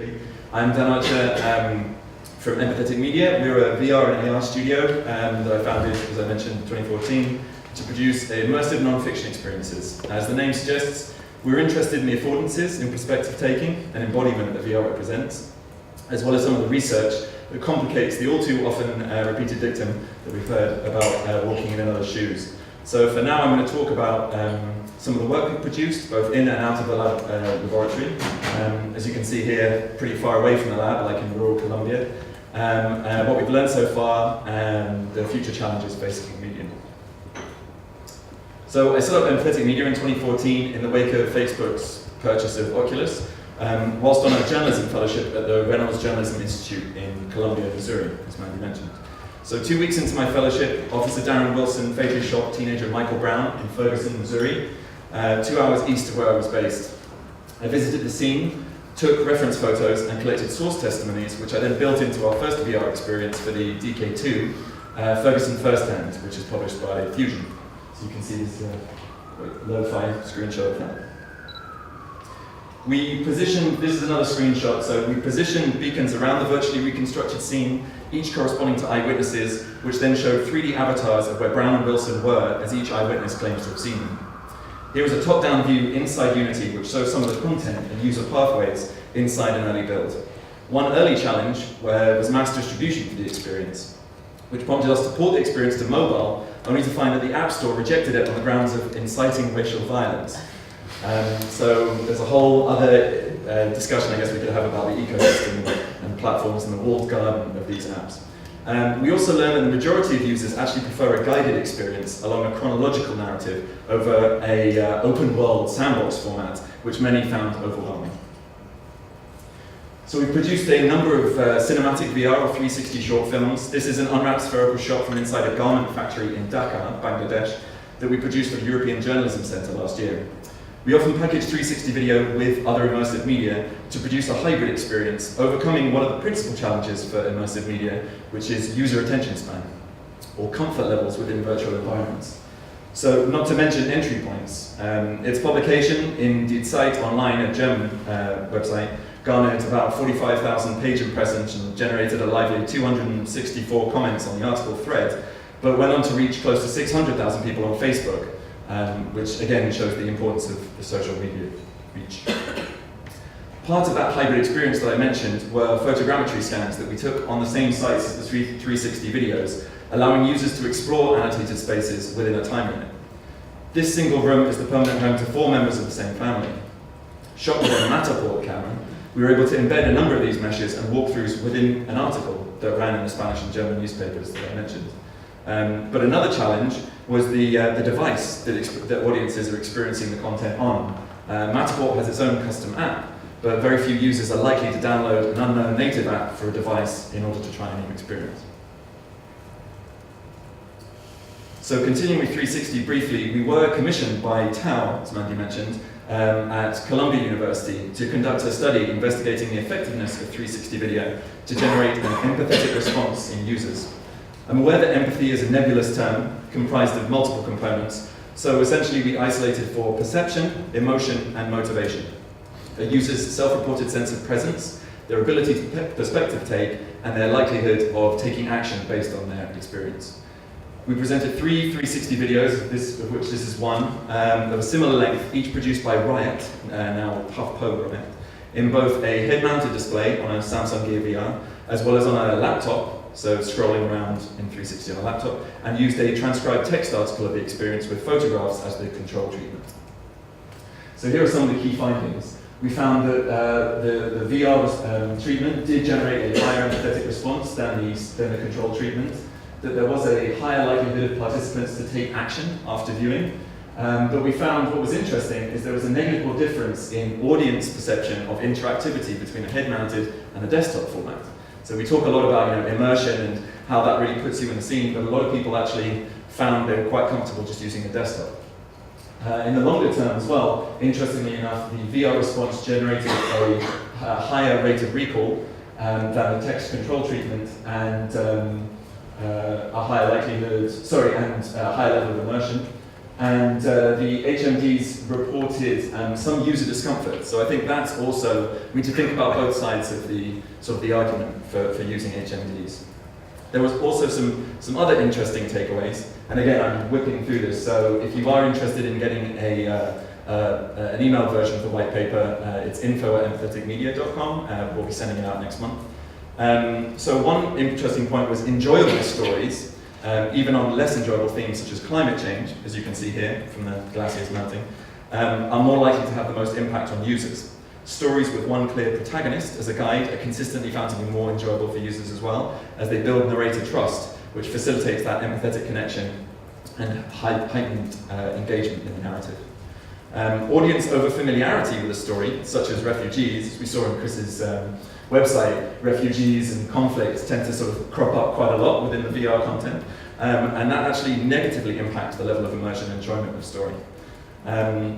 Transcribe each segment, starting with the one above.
quickly. I'm Dan Archer from Empathetic Media. We're a VR and AR studio that I founded, as I mentioned, in 2014 to produce immersive non-fiction experiences. As the name suggests, we're interested in the affordances in perspective taking and embodiment that VR represents, as well as some of the research that complicates the all too often repeated dictum that we've heard about walking in another's shoes. So for now I'm going to talk about some of the work we've produced, both in and out of the laboratory. As you can see here, pretty far away from the lab, like in rural Colombia. What we've learned so far, and the future challenges facing the medium. So I set up Empathetic Media in 2014 in the wake of Facebook's purchase of Oculus, whilst on a journalism fellowship at the Reynolds Journalism Institute in Columbia, Missouri, as Mandy mentioned. So 2 weeks into my fellowship, Officer Darren Wilson fatally shot teenager Michael Brown in Ferguson, Missouri, 2 hours east of where I was based. I visited the scene, took reference photos and collected source testimonies, which I then built into our first VR experience for the DK2, Ferguson Firsthand, which is published by Fusion. So you can see this lo-fi screenshot of that. This is another screenshot, so we positioned beacons around the virtually reconstructed scene, each corresponding to eyewitnesses, which then showed 3D avatars of where Brown and Wilson were, as each eyewitness claims to have seen them. Here is a top-down view inside Unity, which shows some of the content and user pathways inside an early build. One early challenge was mass distribution for the experience, which prompted us to port the experience to mobile, only to find that the App Store rejected it on the grounds of inciting racial violence. So there's a whole other discussion I guess we could have about the ecosystem and platforms and the walled garden of these apps. We also learned that the majority of users actually prefer a guided experience along a chronological narrative over a open world sandbox format, which many found overwhelming. So we produced a number of cinematic VR or 360 short films. This is an unwrapped spherical shot from inside a garment factory in Dhaka, Bangladesh, that we produced for the European Journalism Centre last year. We often package 360 video with other immersive media to produce a hybrid experience, overcoming one of the principal challenges for immersive media, which is user attention span, or comfort levels within virtual environments. So, not to mention entry points. Its publication in Die Zeit Online, a German website, garnered about 45,000 page impressions and generated a lively 264 comments on the article thread, but went on to reach close to 600,000 people on Facebook, which again shows the importance of the social media reach. Part of that hybrid experience that I mentioned were photogrammetry scans that we took on the same sites as the 360 videos, allowing users to explore annotated spaces within a time limit. This single room is the permanent home to 4 members of the same family. Shot with a Matterport camera, we were able to embed a number of these meshes and walkthroughs within an article that ran in the Spanish and German newspapers that I mentioned. But another challenge was the device that audiences are experiencing the content on. Matterport has its own custom app, but very few users are likely to download an unknown native app for a device in order to try a new experience. So continuing with 360 briefly, we were commissioned by Tao, as Mandy mentioned, at Columbia University to conduct a study investigating the effectiveness of 360 video to generate an empathetic response in users. I'm aware that empathy is a nebulous term comprised of multiple components, so essentially we isolated for perception, emotion, and motivation. A user's self-reported sense of presence, their ability to perspective take, and their likelihood of taking action based on their experience. We presented 3 360 videos, of which this is one, of a similar length, each produced by Riot, now HuffPo Riot, in both a head-mounted display on a Samsung Gear VR, as well as on a laptop, so scrolling around in 360 on a laptop, and used a transcribed text article of the experience with photographs as the control treatment. So here are some of the key findings. We found that the VR treatment did generate a higher empathetic response than the control treatment, that there was a higher likelihood of participants to take action after viewing, but we found what was interesting is there was a negligible difference in audience perception of interactivity between a head-mounted and a desktop format. So we talk a lot about immersion and how that really puts you in the scene, but a lot of people actually found they were quite comfortable just using a desktop. In the longer term as well, interestingly enough, the VR response generated a higher rate of recall than the text control treatment and a higher likelihood, and a higher level of immersion. And the HMDs reported some user discomfort. So I think that's also, we need to think about both sides of the sort of the argument for using HMDs. There was also some other interesting takeaways. And again, I'm whipping through this. So if you are interested in getting an email version of the white paper, it's info@empatheticmedia.com. We'll be sending it out next month. So one interesting point was enjoyable stories, even on less enjoyable themes such as climate change, as you can see here from the glaciers melting, are more likely to have the most impact on users. Stories with one clear protagonist as a guide are consistently found to be more enjoyable for users as well, as they build narrator trust, which facilitates that empathetic connection and heightened engagement in the narrative. Audience over familiarity with a story, such as refugees, as we saw on Chris's website, refugees and conflicts tend to sort of crop up quite a lot within the VR content, and that actually negatively impacts the level of immersion and enjoyment of the story.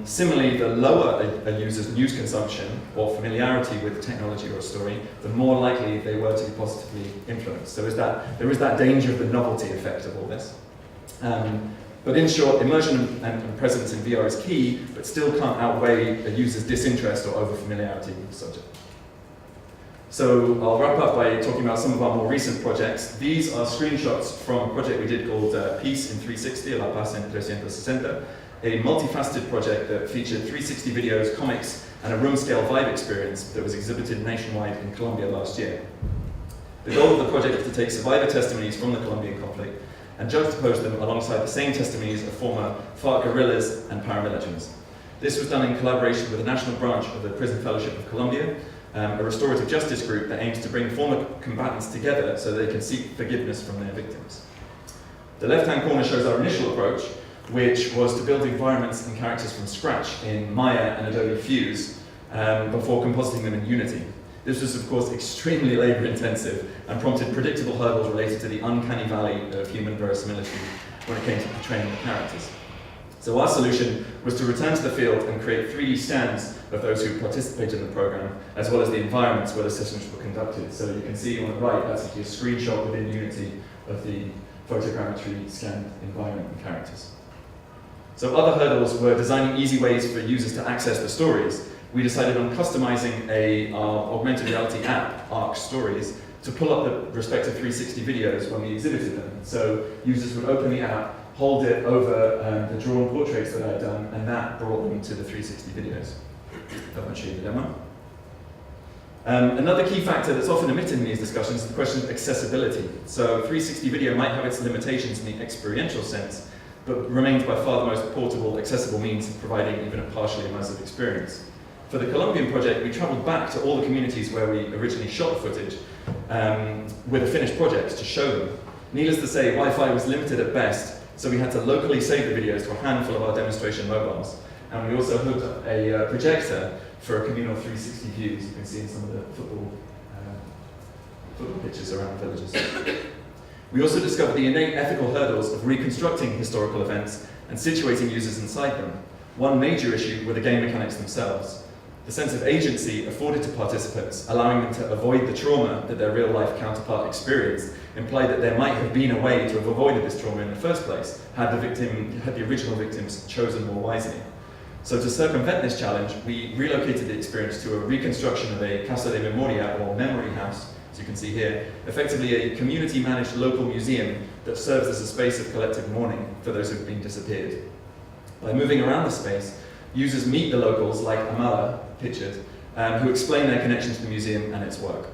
Similarly, the lower a user's news consumption or familiarity with technology or a story, the more likely they were to be positively influenced. So there is that danger of the novelty effect of all this. But in short, immersion and presence in VR is key, but still can't outweigh a user's disinterest or over-familiarity with the subject. So I'll wrap up by talking about some of our more recent projects. These are screenshots from a project we did called Peace in 360, La Paz en 360, a multifaceted project that featured 360 videos, comics, and a room-scale Vive experience that was exhibited nationwide in Colombia last year. The goal of the project is to take survivor testimonies from the Colombian conflict and juxtapose them alongside the same testimonies of former FARC guerrillas and paramilitaries. This was done in collaboration with the national branch of the Prison Fellowship of Colombia, a restorative justice group that aims to bring former combatants together so they can seek forgiveness from their victims. The left-hand corner shows our initial approach, which was to build environments and characters from scratch in Maya and Adobe Fuse before compositing them in Unity. This was, of course, extremely labor-intensive and prompted predictable hurdles related to the uncanny valley of human verisimilitude when it came to portraying the characters. So our solution was to return to the field and create 3D scans of those who participated in the program, as well as the environments where the sessions were conducted. So you can see on the right, that's actually a screenshot within Unity of the photogrammetry scanned environment and characters. So other hurdles were designing easy ways for users to access the stories. We decided on customizing our augmented reality app, Arc Stories, to pull up the respective 360 videos when we exhibited them. So users would open the app, hold it over the drawn portraits that I had done, and that brought them to the 360 videos. I won't show you the demo. Another key factor that's often omitted in these discussions is the question of accessibility. So 360 video might have its limitations in the experiential sense, but remains by far the most portable, accessible means of providing even a partially immersive experience. For the Colombian project, we traveled back to all the communities where we originally shot the footage with a finished project to show them. Needless to say, Wi-Fi was limited at best, so we had to locally save the videos to a handful of our demonstration mobiles. And we also hooked up a projector for a communal 360 views. You can see in some of the football pitches around the villages. We also discovered the innate ethical hurdles of reconstructing historical events and situating users inside them. One major issue were the game mechanics themselves. The sense of agency afforded to participants, allowing them to avoid the trauma that their real-life counterpart experienced, implied that there might have been a way to have avoided this trauma in the first place, had the original victims chosen more wisely. So to circumvent this challenge, we relocated the experience to a reconstruction of a Casa de Memoria, or memory house, as you can see here, effectively a community-managed local museum that serves as a space of collective mourning for those who have been disappeared. By moving around the space, users meet the locals, like Amala, pictured, who explain their connection to the museum and its work.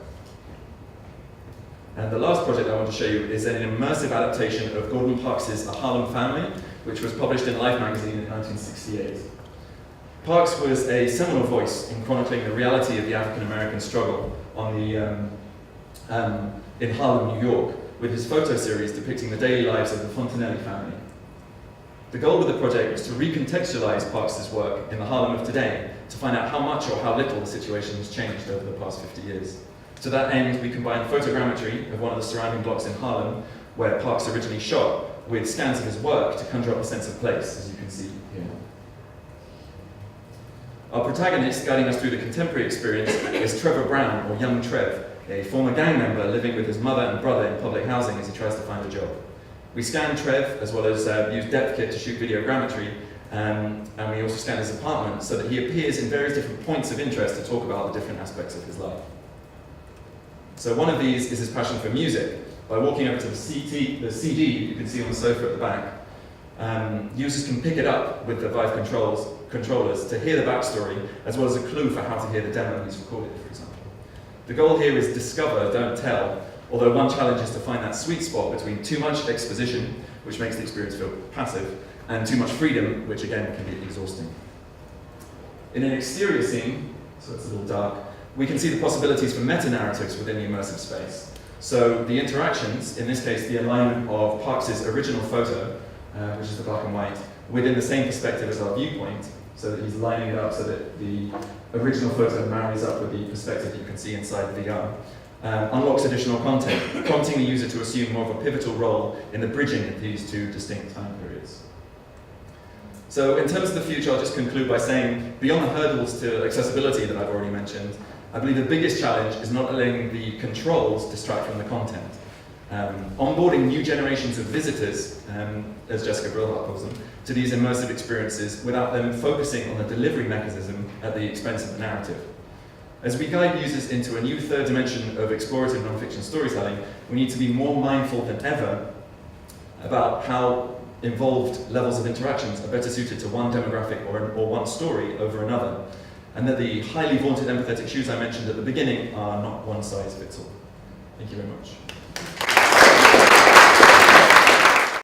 And the last project I want to show you is an immersive adaptation of Gordon Parks's A Harlem Family, which was published in Life magazine in 1968. Parks was a seminal voice in chronicling the reality of the African-American struggle in Harlem, New York, with his photo series depicting the daily lives of the Fontanelli family. The goal of the project was to recontextualize Parks's work in the Harlem of today to find out how much or how little the situation has changed over the past 50 years. To that end, we combined photogrammetry of one of the surrounding blocks in Harlem, where Parks originally shot, with scans of his work to conjure up a sense of place, as you can see here. Our protagonist, guiding us through the contemporary experience, is Trevor Brown, or Young Trev, a former gang member living with his mother and brother in public housing as he tries to find a job. We scan Trev, as well as use DepthKit to shoot videogrammetry, and we also scan his apartment so that he appears in various different points of interest to talk about the different aspects of his life. So one of these is his passion for music. By walking over to the CD you can see on the sofa at the back, users can pick it up with the Vive controllers to hear the backstory, as well as a clue for how to hear the demo he's recorded, for example. The goal here is discover, don't tell, although one challenge is to find that sweet spot between too much exposition, which makes the experience feel passive, and too much freedom, which again can be exhausting. In an exterior scene, so it's a little dark, we can see the possibilities for meta-narratives within the immersive space. So the interactions, in this case the alignment of Parks' original photo, which is the black and white, within the same perspective as our viewpoint, so that he's lining it up so that the original photo marries up with the perspective you can see inside the VR, unlocks additional content, prompting the user to assume more of a pivotal role in the bridging of these two distinct time periods. So in terms of the future, I'll just conclude by saying, beyond the hurdles to accessibility that I've already mentioned, I believe the biggest challenge is not letting the controls distract from the content. Onboarding new generations of visitors, as Jessica Brillhart calls them, to these immersive experiences without them focusing on the delivery mechanism at the expense of the narrative. As we guide users into a new third dimension of explorative non-fiction storytelling, we need to be more mindful than ever about how involved levels of interactions are better suited to one demographic or one story over another, and that the highly vaunted empathetic shoes I mentioned at the beginning are not one size fits all. Thank you very much.